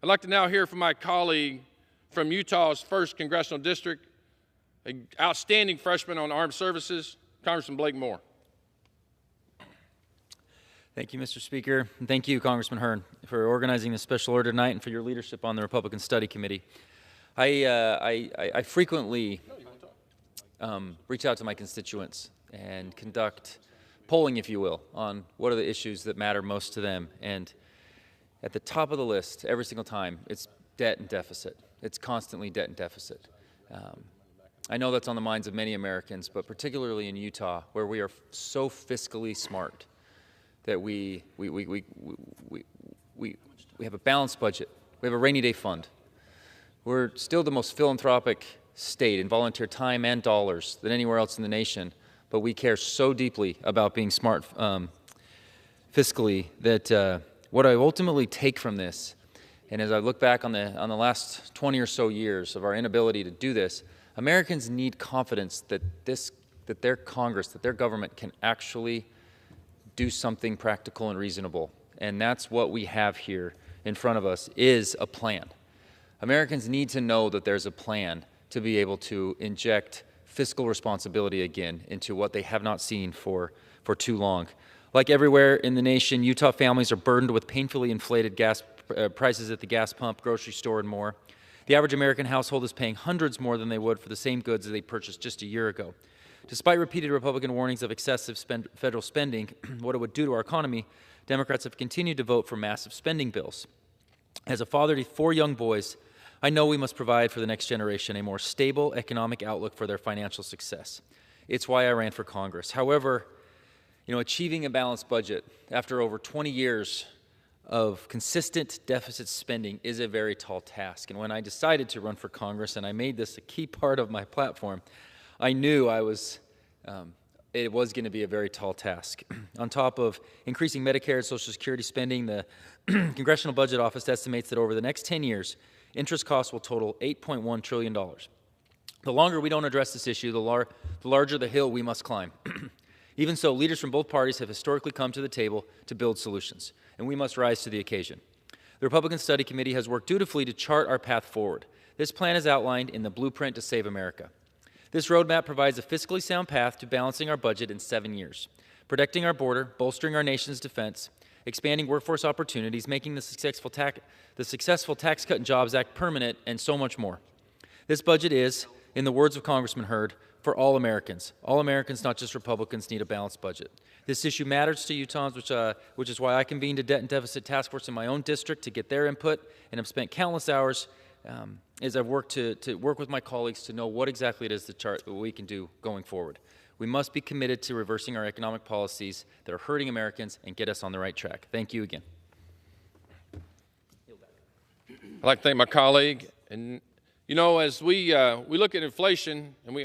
I'd like to now hear from my colleague from Utah's 1st Congressional District, an outstanding freshman on armed services, Congressman Blake Moore. Thank you, Mr. Speaker, and thank you, Congressman Hearn, for organizing this special order tonight and for your leadership on the Republican Study Committee. I frequently reach out to my constituents and conduct polling, if you will, on what are the issues that matter most to them. And at the top of the list, every single time, it's debt and deficit. It's constantly debt and deficit. I know that's on the minds of many Americans, but particularly in Utah, where we are so fiscally smart that we have a balanced budget. We have a rainy day fund. We're still the most philanthropic state in volunteer time and dollars than anywhere else in the nation, but we care so deeply about being smart fiscally that what I ultimately take from this, and as I look back on the last 20 or so years of our inability to do this, Americans need confidence that their Congress, that their government can actually do something practical and reasonable. And that's what we have here in front of us, is a plan. Americans need to know that there's a plan to be able to inject fiscal responsibility again into what they have not seen for too long. Like everywhere in the nation, Utah families are burdened with painfully inflated gas prices at the gas pump, grocery store, and more. The average American household is paying hundreds more than they would for the same goods that they purchased just a year ago. Despite repeated Republican warnings of excessive federal spending, what it would do to our economy, Democrats have continued to vote for massive spending bills. As a father to 4 young boys, I know we must provide for the next generation a more stable economic outlook for their financial success. It's why I ran for Congress. However, achieving a balanced budget after over 20 years of consistent deficit spending is a very tall task. And when I decided to run for Congress, and I made this a key part of my platform, I knew it was going to be a very tall task. On top of increasing Medicare and Social Security spending, the Congressional Budget Office estimates that over the next 10 years, interest costs will total $8.1 trillion. The longer we don't address this issue, the larger the hill we must climb. Even so, leaders from both parties have historically come to the table to build solutions, and we must rise to the occasion. The Republican Study Committee has worked dutifully to chart our path forward. This plan is outlined in the Blueprint to Save America. This roadmap provides a fiscally sound path to balancing our budget in 7 years, protecting our border, bolstering our nation's defense, expanding workforce opportunities, making the successful Tax Cut and Jobs Act permanent, and so much more. This budget is, in the words of Congressman Hurd, for all Americans. All Americans, not just Republicans, need a balanced budget. This issue matters to Utahns, which is why I convened a debt and deficit task force in my own district to get their input, and have spent countless hours as I've worked to work with my colleagues to know what exactly it is that we can do going forward. We must be committed to reversing our economic policies that are hurting Americans and get us on the right track. Thank you again. I'd like to thank my colleague. And, as we look at inflation and we